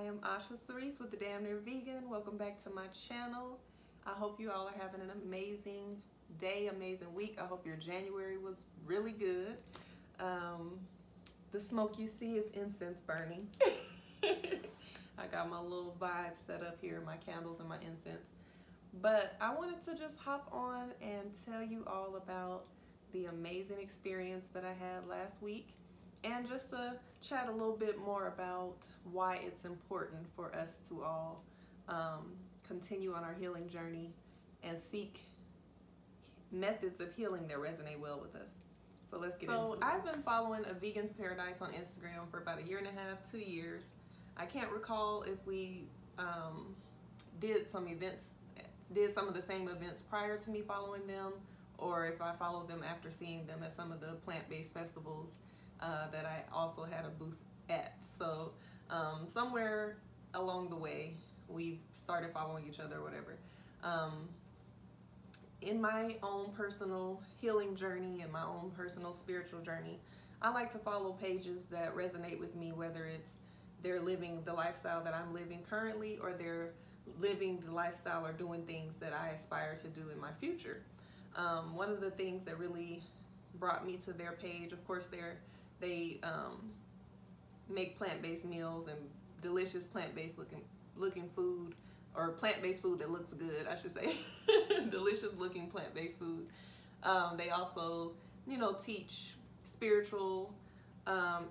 am Asha Cerise with the Damn Near Vegan. Welcome back to my channel. I hope you all are having an amazing day, amazing week. I hope your January was really good. The smoke you see is incense burning. I got my little vibe set up here, my candles and my incense. But I wanted to just hop on and tell you all about the amazing experience that I had last week, and just to chat a little bit more about why it's important for us to all continue on our healing journey and seek methods of healing that resonate well with us. So let's get into it. I've been following A Vegan's Paradise on Instagram for about 1.5 years, 2 years. I can't recall if we did some of the same events prior to me following them, or if I followed them after seeing them at some of the plant-based festivals that I also had a booth at. So somewhere along the way, we've started following each other or whatever. In my own personal healing journey and my own personal spiritual journey, I like to follow pages that resonate with me, whether it's they're living the lifestyle that I'm living currently, or they're living the lifestyle or doing things that I aspire to do in my future. One of the things that really brought me to their page, of course, they make plant-based meals and delicious plant-based looking food, or plant-based food that looks good, I should say. Delicious looking plant-based food. They also, teach spiritual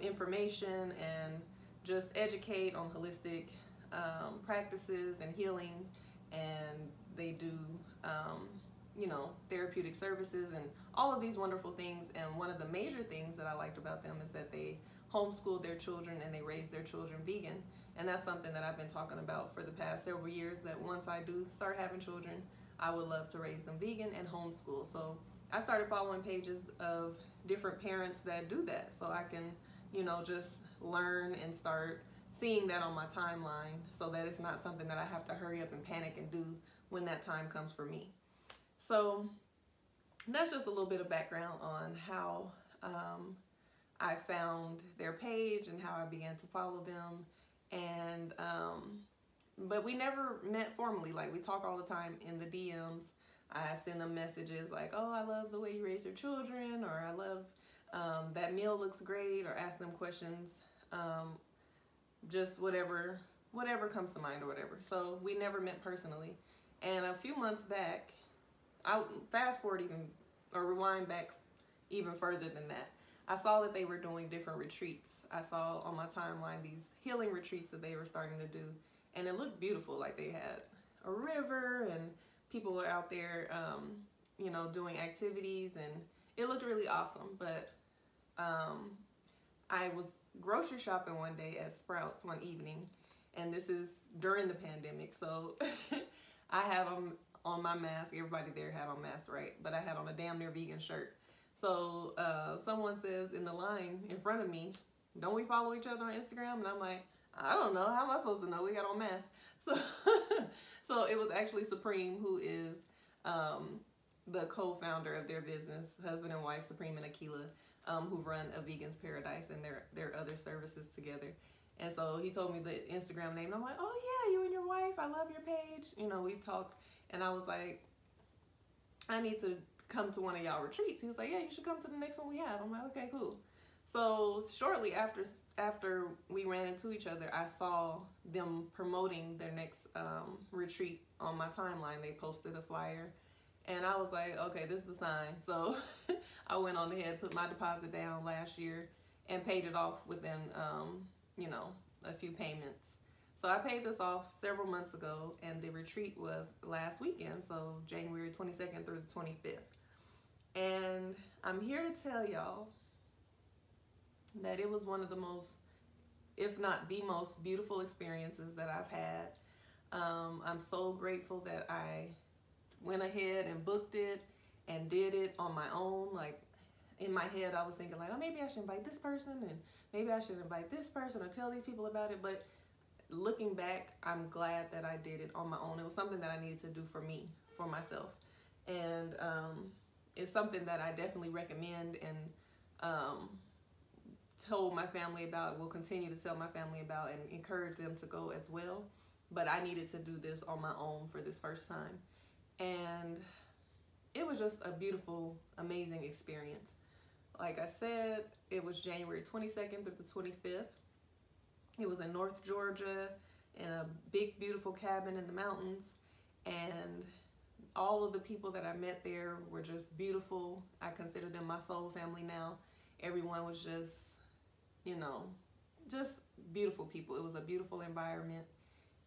information and just educate on holistic practices and healing, and they do therapeutic services and all of these wonderful things. And one of the major things that I liked about them is that they homeschool their children and they raise their children vegan. And that's something that I've been talking about for the past several years, that once I do start having children, I would love to raise them vegan and homeschool. So I started following pages of different parents that do that, so I can just learn and start seeing that on my timeline, so that it's not something that I have to hurry up and panic and do when that time comes for me. So that's just a little bit of background on how I found their page and how I began to follow them. And but we never met formally. Like, we talk all the time in the DMs. I send them messages like, oh, I love the way you raise your children, or I love that meal looks great, or ask them questions, just whatever comes to mind or whatever. So we never met personally. And a few months back, I fast forward or rewind back even further than that, I saw that they were doing different retreats. I saw on my timeline these healing retreats that they were starting to do, and it looked beautiful. Like, they had a river and people were out there, doing activities, and it looked really awesome. But I was grocery shopping one day at Sprouts one evening, and this is during the pandemic, so I had on my mask. Everybody there had on masks, right? But I had on a Damn Near Vegan shirt. So someone says in the line in front of me, don't we follow each other on Instagram? And I'm like, I don't know. How am I supposed to know? We got on masks. So it was actually Supreme, who is the co-founder of their business, husband and wife, Supreme and Akila, who run A Vegan's Paradise and their other services together. And so he told me the Instagram name, and I'm like, oh yeah, you and your wife, I love your page. We talked, and I was like, I need to come to one of y'all retreats. He was like, yeah, you should come to the next one we have. I'm like, okay, cool. So shortly after we ran into each other, I saw them promoting their next retreat on my timeline. They posted a flyer, and I was like, okay, this is a sign. So I went on ahead, put my deposit down last year, and paid it off within a few payments. So I paid this off several months ago, and the retreat was last weekend, so January 22nd through the 25th. And I'm here to tell y'all that it was one of the most, if not the most, beautiful experiences that I've had. I'm so grateful that I went ahead and booked it and did it on my own. Like, in my head, I was thinking like, oh, maybe I should invite this person, and maybe I should invite this person, or tell these people about it. But looking back, I'm glad that I did it on my own. It was something that I needed to do for me, for myself. And it's something that I definitely recommend, and told my family about, will continue to tell my family about, and encourage them to go as well. But I needed to do this on my own for this first time. And it was just a beautiful, amazing experience. Like I said, it was January 22nd through the 25th. It was in North Georgia in a big, beautiful cabin in the mountains. And all of the people that I met there were just beautiful. I consider them my soul family now. Everyone was just, you know, just beautiful people. It was a beautiful environment.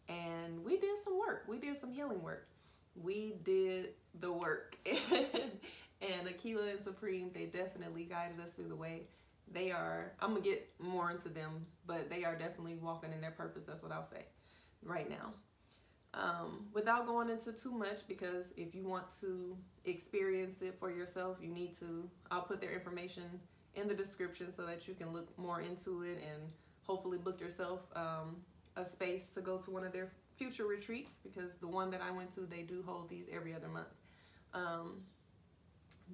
And we did some work. We did some healing work. We did the work. And Akilah and Supreme, they definitely guided us through the way. They are, I'm going to get more into them, but they are definitely walking in their purpose. That's what I'll say right now. Without going into too much, because if you want to experience it for yourself, you need to, I'll put their information in the description so that you can look more into it and hopefully book yourself a space to go to one of their future retreats, because the one that I went to, they do hold these every other month.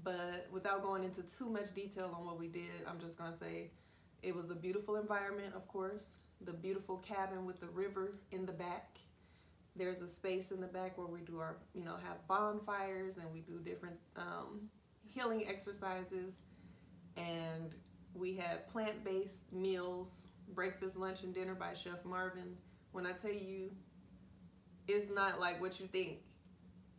But without going into too much detail on what we did, I'm just going to say it was a beautiful environment, of course. The beautiful cabin with the river in the back. There's a space in the back where we do our, you know, have bonfires, and we do different healing exercises. And we had plant-based meals, breakfast, lunch, and dinner by Chef Marvin. When I tell you, it's not like what you think.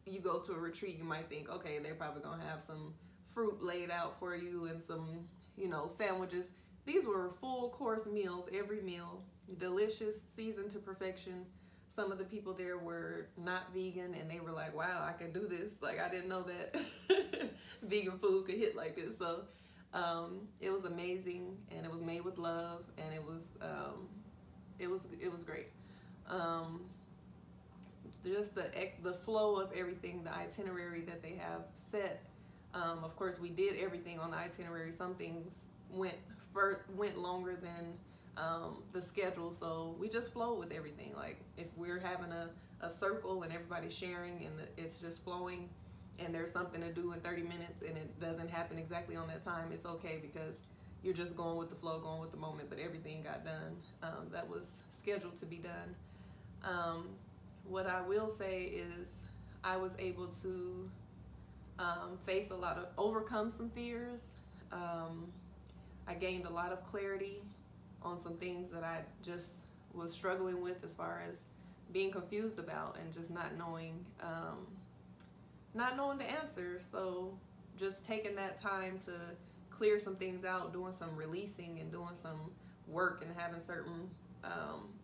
You go to a retreat, you might think, okay, they're probably gonna have some fruit laid out for you and some, you know, sandwiches. These were full course meals, every meal, delicious, seasoned to perfection. Some of the people there were not vegan, and they were like, wow, I can do this. Like, I didn't know that vegan food could hit like this. So it was amazing, and it was made with love, and it was great. Just the flow of everything, the itinerary that they have set. Of course, we did everything on the itinerary. Some things went longer than the schedule, so we just flow with everything. Like, if we're having a circle and everybody's sharing and it's just flowing, and there's something to do in 30 minutes and it doesn't happen exactly on that time, it's okay, because you're just going with the flow, going with the moment. But everything got done that was scheduled to be done. What I will say is I was able to overcome some fears. I gained a lot of clarity on some things that I just was struggling with, as far as being confused about and just not knowing the answer. So just taking that time to clear some things out, doing some releasing and doing some work, and having certain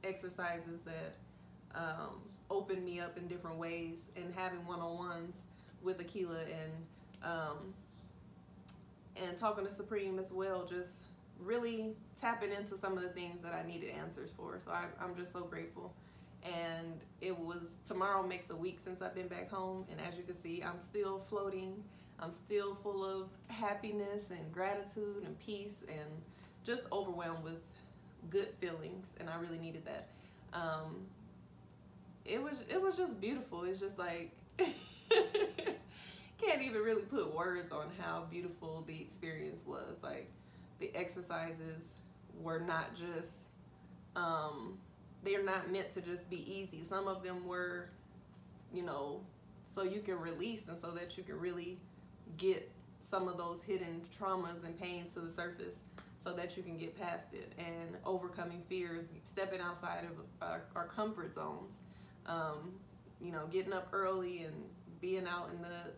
exercises that opened me up in different ways, and having one-on-ones with Akilah and talking to Supreme as well, just really tapping into some of the things that I needed answers for. So I'm just so grateful. And tomorrow makes a week since I've been back home, and as you can see, I'm still floating. I'm still full of happiness and gratitude and peace, and just overwhelmed with good feelings, and I really needed that. It was just beautiful. It's just like can't even really put words on how beautiful the experience was. Like, the exercises were not just they're not meant to just be easy. Some of them were, you know, so you can release, and so that you can really get some of those hidden traumas and pains to the surface, so that you can get past it. And overcoming fears, stepping outside of our comfort zones. You know, getting up early and being out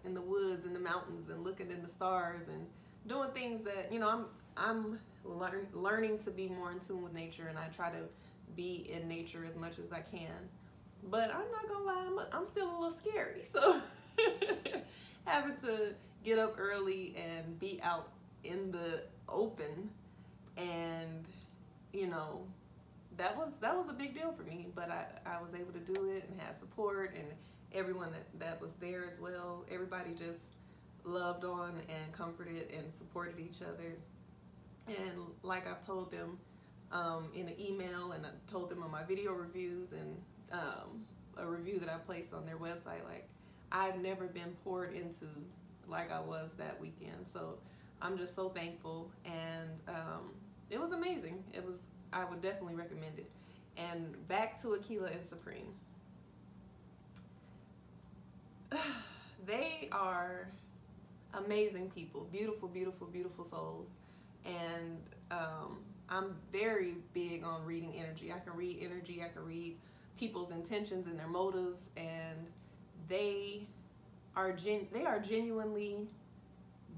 in the woods, in the mountains, and looking in the stars, and doing things that, you know, I'm learning to be more in tune with nature, and I try to be in nature as much as I can. But I'm not gonna lie, I'm still a little scary. So having to get up early and be out in the open, and, you know, that was a big deal for me. But I was able to do it, and had support, and everyone that was there as well. Everybody just loved on and comforted and supported each other. And like I've told them in an email, and I told them on my video reviews, and a review that I placed on their website, like, I've never been poured into like I was that weekend. So I'm just so thankful. And it was amazing. I would definitely recommend it. And back to Aquila and Supreme. They are amazing people, beautiful, beautiful, beautiful souls. And I'm very big on reading energy. I can read energy, I can read people's intentions and their motives, and they are genuinely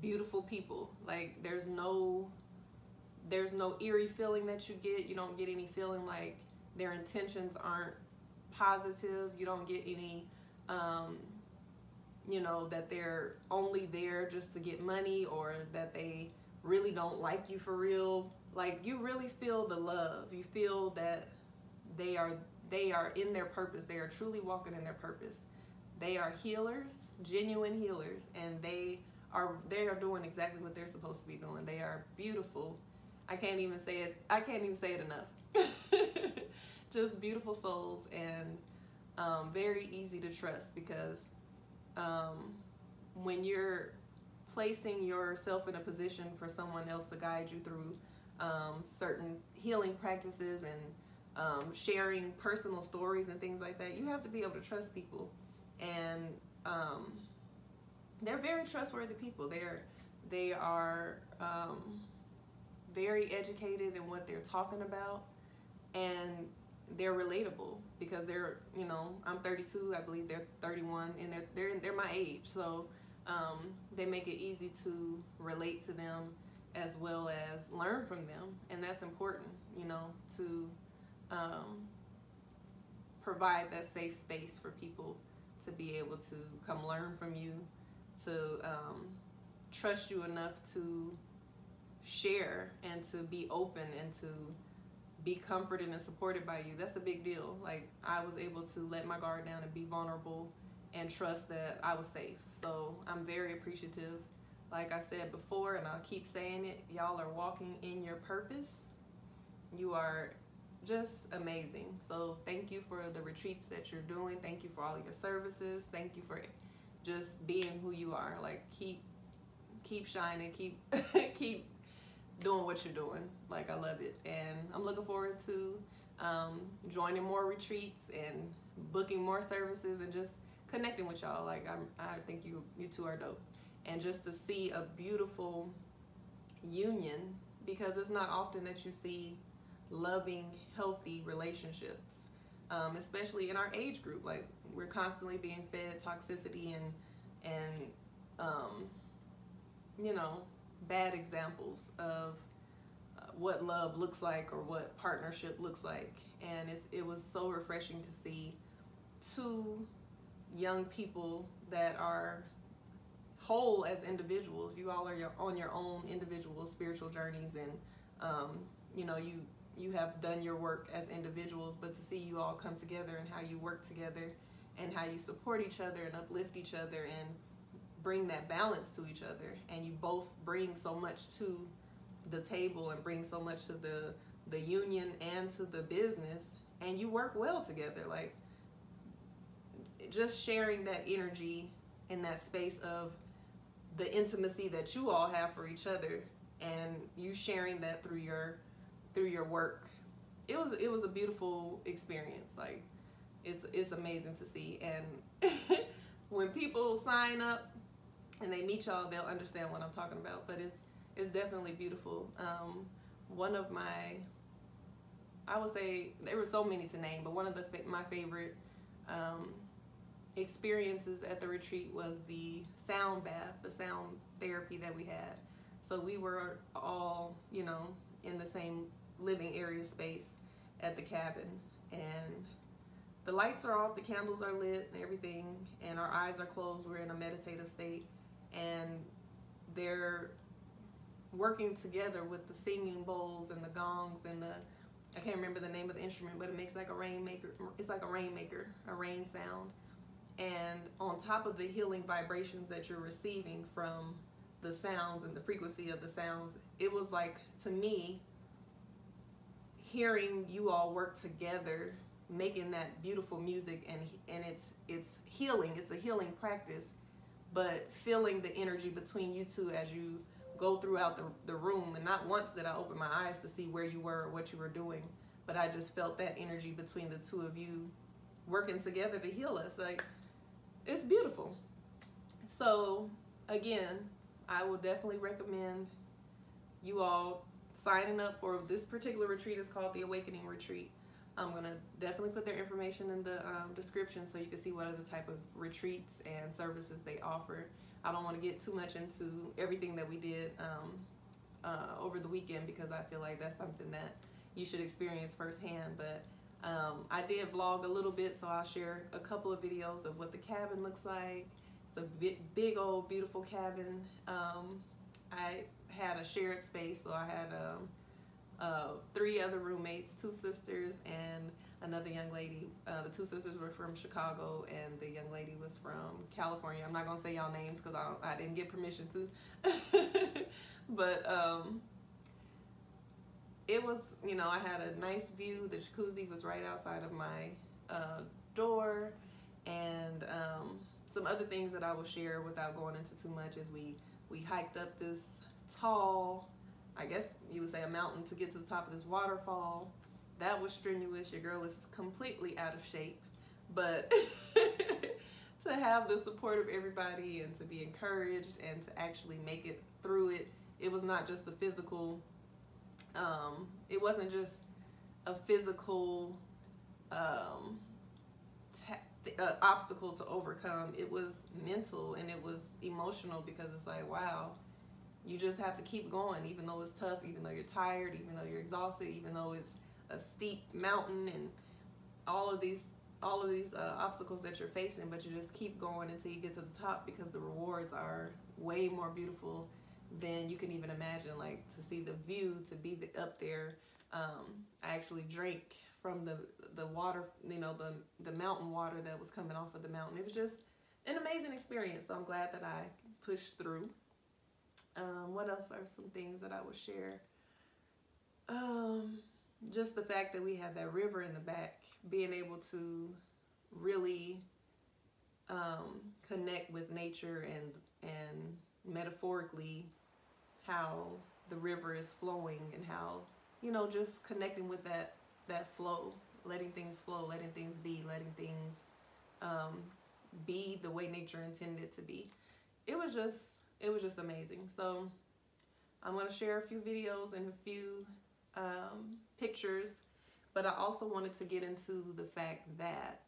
beautiful people. Like there's no eerie feeling that you get. You don't get any feeling like their intentions aren't positive. You don't get any you know, that they're only there just to get money, or that they really don't like you for real. Like you really feel the love. You feel that they are in their purpose. They are truly walking in their purpose. They are healers, genuine healers, and they are doing exactly what they're supposed to be doing. They are beautiful. I can't even say it enough. Just beautiful souls, and very easy to trust, because when you're placing yourself in a position for someone else to guide you through certain healing practices and sharing personal stories and things like that, you have to be able to trust people. And they're very trustworthy people. They are very educated in what they're talking about, and they're relatable, because they're, you know, I'm 32, I believe they're 31, and they're my age, so they make it easy to relate to them as well as learn from them. And that's important, you know, to provide that safe space for people to be able to come learn from you, to trust you enough to share and to be open and to be comforted and supported by you. That's a big deal. Like I was able to let my guard down and be vulnerable and trust that I was safe. So I'm very appreciative. Like I said before, and I'll keep saying it, y'all are walking in your purpose. You are just amazing. So thank you for the retreats that you're doing. Thank you for all of your services. Thank you for just being who you are. Like keep shining, keep keep doing what you're doing. Like I love it, and I'm looking forward to joining more retreats and booking more services and just connecting with y'all. Like I think you two are dope, and just to see a beautiful union, because it's not often that you see loving, healthy relationships, especially in our age group. Like we're constantly being fed toxicity and you know, bad examples of what love looks like or what partnership looks like. And it was so refreshing to see two young people that are whole as individuals. You all are on your own individual spiritual journeys, and you know, you have done your work as individuals, but to see you all come together and how you work together and how you support each other and uplift each other and bring that balance to each other, and you both bring so much to the table and bring so much to the union and to the business, and you work well together. Like just sharing that energy in that space of the intimacy that you all have for each other, and you sharing that through your work. It was a beautiful experience. Like it's amazing to see. And when people sign up and they meet y'all, they'll understand what I'm talking about. But it's definitely beautiful. One of my, I would say, there were so many to name, but one of my favorite experiences at the retreat was the sound bath, the sound therapy that we had. So we were all, you know, in the same living area space at the cabin, and the lights are off, the candles are lit and everything, and our eyes are closed. We're in a meditative state, and they're working together with the singing bowls and the gongs and I can't remember the name of the instrument, but it makes like a rainmaker. It's like a rainmaker, a rain sound. And on top of the healing vibrations that you're receiving from the sounds and the frequency of the sounds, it was like, to me, hearing you all work together, making that beautiful music, and it's healing. It's a healing practice, but feeling the energy between you two as you go throughout the room, and not once did I open my eyes to see where you were or what you were doing, but I just felt that energy between the two of you working together to heal us. Like, it's beautiful. So again, I will definitely recommend you all signing up for this particular retreat. Is called the Awakening Retreat. I'm gonna definitely put their information in the description so you can see what other type of retreats and services they offer. I don't want to get too much into everything that we did over the weekend, because I feel like that's something that you should experience firsthand. But I did vlog a little bit, so I'll share a couple of videos of what the cabin looks like. It's a big old beautiful cabin. I had a shared space, so I had 3 other roommates, 2 sisters and another young lady. The 2 sisters were from Chicago and the young lady was from California. I'm not gonna say y'all names because I didn't get permission to. But it was, you know, I had a nice view. The jacuzzi was right outside of my door, and some other things that I will share without going into too much is we hiked up this tall, I guess you would say a mountain, to get to the top of this waterfall. That was strenuous. Your girl is completely out of shape, but to have the support of everybody and to be encouraged and to actually make it through it, it was not just a physical, it wasn't just a physical obstacle to overcome. It was mental and it was emotional, because it's like, wow, you just have to keep going, even though it's tough, even though you're tired, even though you're exhausted, even though it's a steep mountain and all of these obstacles that you're facing. But you just keep going until you get to the top, because the rewards are way more beautiful than you can even imagine. Like, to see the view, to be up there. I actually drank from the water, you know, the mountain water that was coming off of the mountain. It was just an amazing experience. So I'm glad that I pushed through. What else are some things that I would share? Just the fact that we had that river in the back, being able to really connect with nature, and metaphorically how the river is flowing, and how, you know, just connecting with that flow, letting things flow, letting things be, letting things be the way nature intended it to be. It was just amazing. So I'm going to share a few videos and a few pictures, but I also wanted to get into the fact that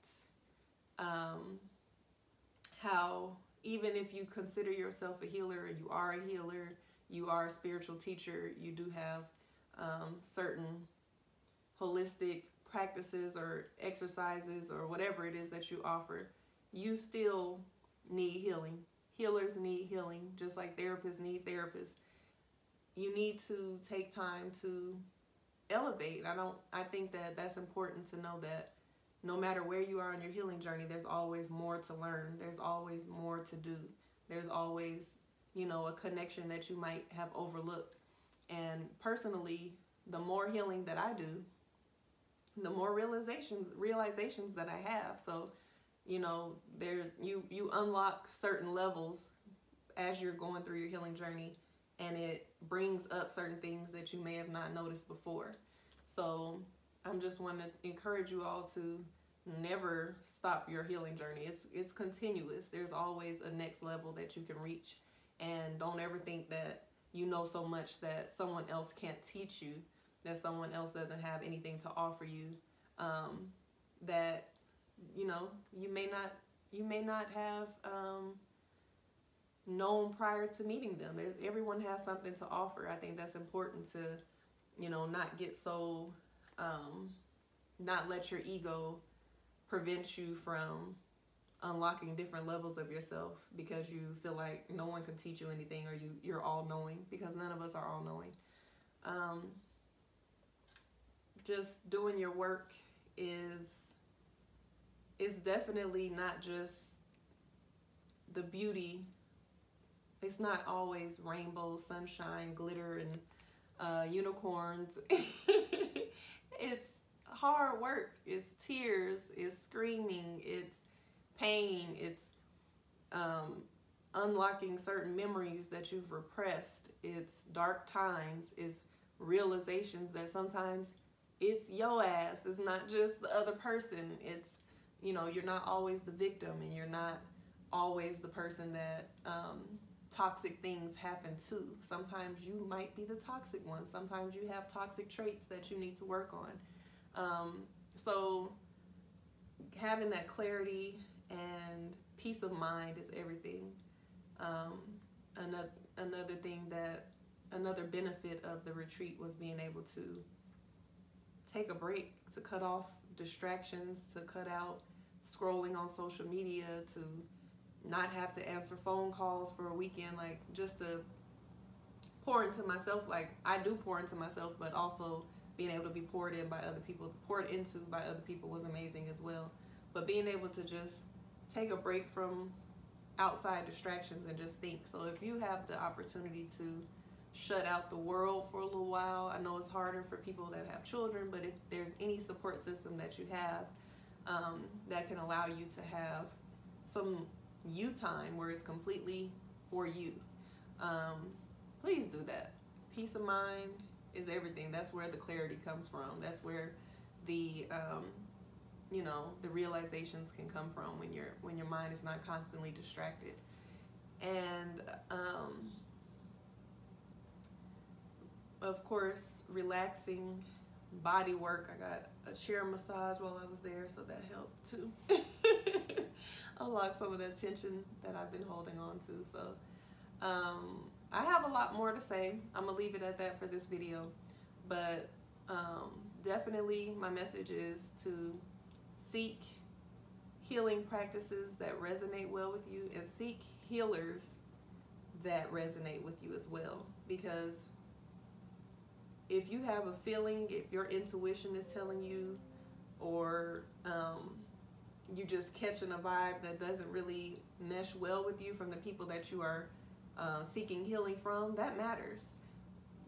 how even if you consider yourself a healer, and you are a healer, you are a spiritual teacher, you do have certain holistic practices or exercises or whatever it is that you offer, you still need healing. Healers need healing, just like therapists need therapists. You need to take time to elevate. I think that that's important to know, that no matter where you are on your healing journey, there's always more to learn. There's always more to do. There's always, you know, a connection that you might have overlooked. And personally, the more healing that I do, the more realizations that I have. So, you know, you unlock certain levels as you're going through your healing journey, and it brings up certain things that you may have not noticed before. So I'm just want to encourage you all to never stop your healing journey. It's continuous. There's always a next level that you can reach, and don't ever think that you know so much that someone else can't teach you, that someone else doesn't have anything to offer you, that, you know, you may not have known prior to meeting them. Everyone has something to offer. I think that's important to, you know, not get so, not let your ego prevent you from unlocking different levels of yourself because you feel like no one can teach you anything, or you're all knowing, because none of us are all knowing. Just doing your work is definitely not just the beauty. It's not always rainbows, sunshine, glitter, and unicorns. It's hard work. It's tears. It's screaming. It's pain. It's unlocking certain memories that you've repressed. It's dark times. It's realizations that sometimes it's your ass. It's not just the other person. It's, you know, you're not always the victim, and you're not always the person that toxic things happen to. Sometimes you might be the toxic one. Sometimes you have toxic traits that you need to work on. So having that clarity and peace of mind is everything. Another thing that, another benefit of the retreat was being able to take a break, to cut off distractions, to cut out scrolling on social media, to not have to answer phone calls for a weekend, like just to pour into myself. Like I do pour into myself, but also being able to be poured into by other people was amazing as well. But being able to just take a break from outside distractions and just think. So if you have the opportunity to shut out the world for a little while, I know it's harder for people that have children, but if there's any support system that you have that can allow you to have some you time where it's completely for you, please do that. Peace of mind is everything. That's where the clarity comes from. That's where the you know, the realizations can come from when your mind is not constantly distracted. And of course, relaxing body work. I got a chair massage while I was there, so that helped too. Unlock some of that tension that I've been holding on to. So I have a lot more to say. I'm gonna leave it at that for this video, but definitely my message is to seek healing practices that resonate well with you, and seek healers that resonate with you as well. Because if you have a feeling, if your intuition is telling you, or you just catching a vibe that doesn't really mesh well with you from the people that you are seeking healing from, that matters.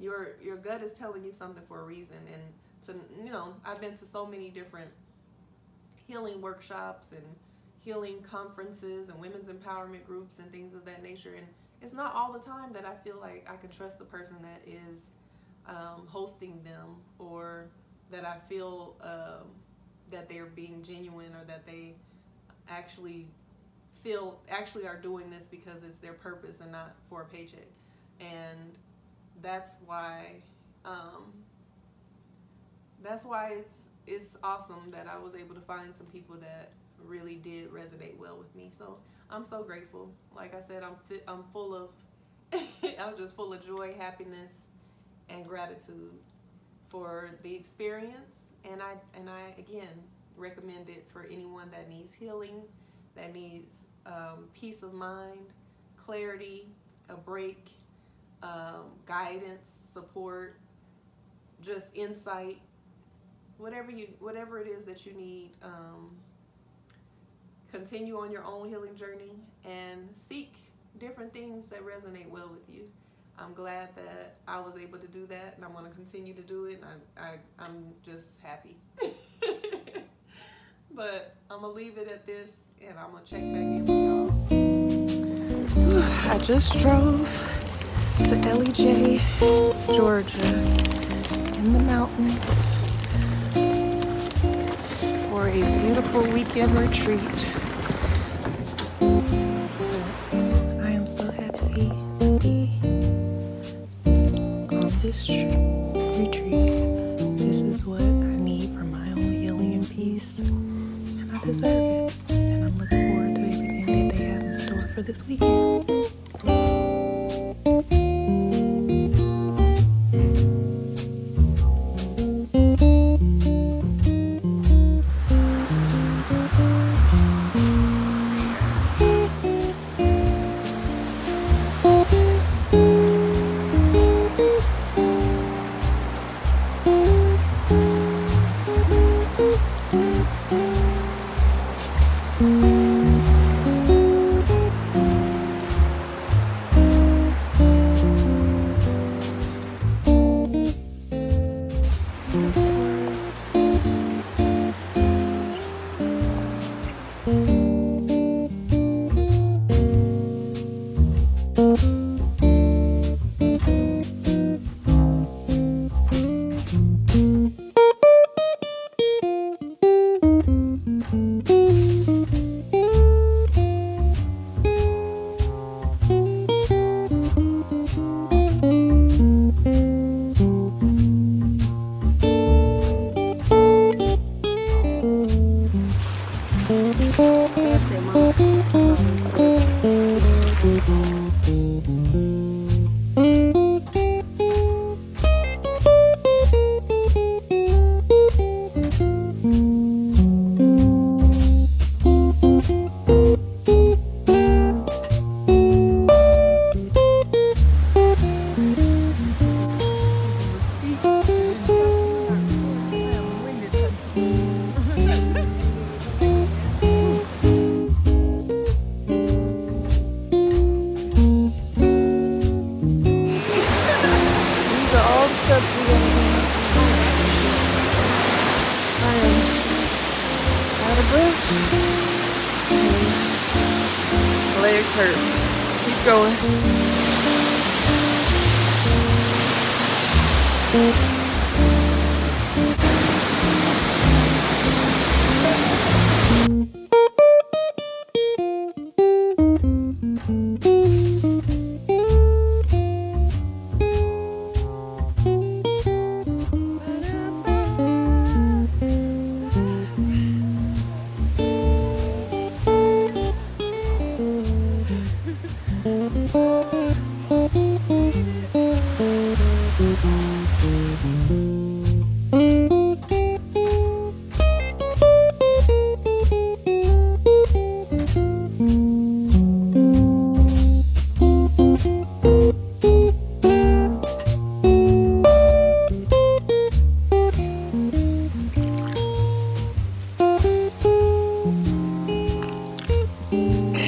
Your gut is telling you something for a reason. And to, you know, I've been to so many different healing workshops and healing conferences and women's empowerment groups and things of that nature, and it's not all the time that I feel like I can trust the person that is hosting them, or that I feel that they're being genuine, or that they actually are doing this because it's their purpose and not for a paycheck. And that's why it's awesome that I was able to find some people that really did resonate well with me. So I'm so grateful. Like I said, I'm full of I'm just full of joy, happiness, and gratitude for the experience. And I again recommend it for anyone that needs healing, that needs peace of mind, clarity, a break, guidance, support, just insight. Whatever it is that you need, continue on your own healing journey and seek different things that resonate well with you. I'm glad that I was able to do that, and I'm going to continue to do it, and I'm just happy. But I'm going to leave it at this, and I'm going to check back in with y'all. I just drove to LEJ, Georgia, in the mountains, for a beautiful weekend retreat. I am so happy to be on this retreat. This is what I need for my own healing and peace, and I deserve it. And I'm looking forward to everything that they have in store for this weekend. breath. Legs hurt. Keep going.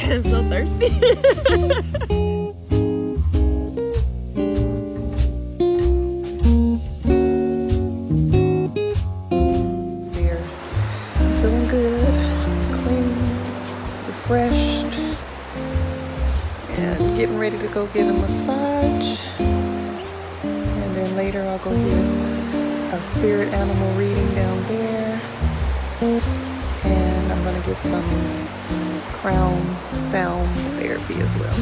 I'm so thirsty. Stairs. Feeling good, clean, refreshed, and getting ready to go get a massage. And then later I'll go get a spirit animal reading down there. And I'm gonna get some crown sound therapy as well.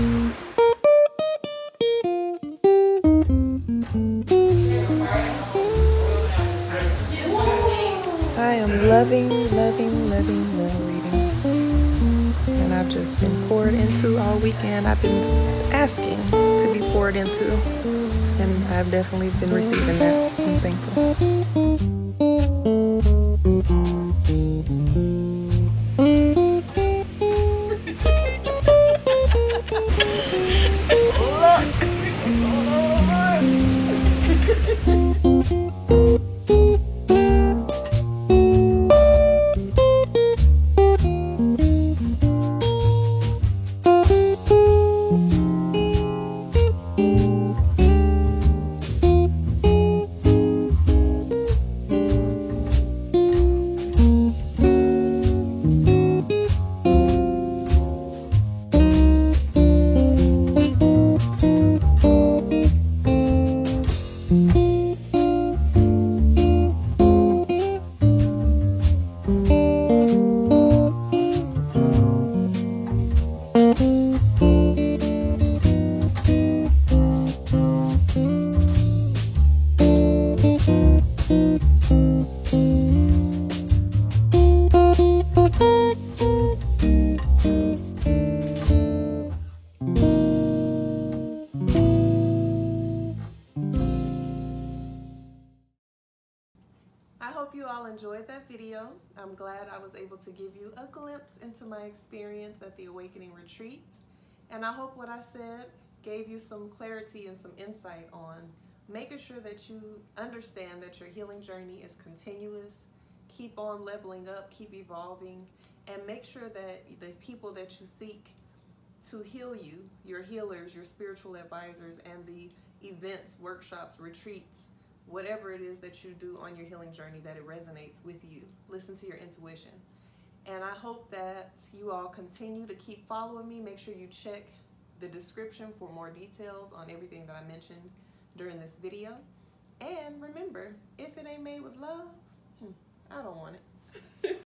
I am loving reading. And I've just been poured into all weekend. I've been asking to be poured into. And I've definitely been receiving that. I'm thankful. I hope you all enjoyed that video. I'm glad I was able to give you a glimpse into my experience at the Awakening Retreats. And I hope what I said gave you some clarity and some insight on making sure that you understand that your healing journey is continuous. Keep on leveling up, keep evolving, and make sure that the people that you seek to heal you, your healers, your spiritual advisors, and the events, workshops, retreats, whatever it is that you do on your healing journey, that it resonates with you. Listen to your intuition. And I hope that you all continue to keep following me. Make sure you check the description for more details on everything that I mentioned during this video. And remember, if it ain't made with love, I don't want it.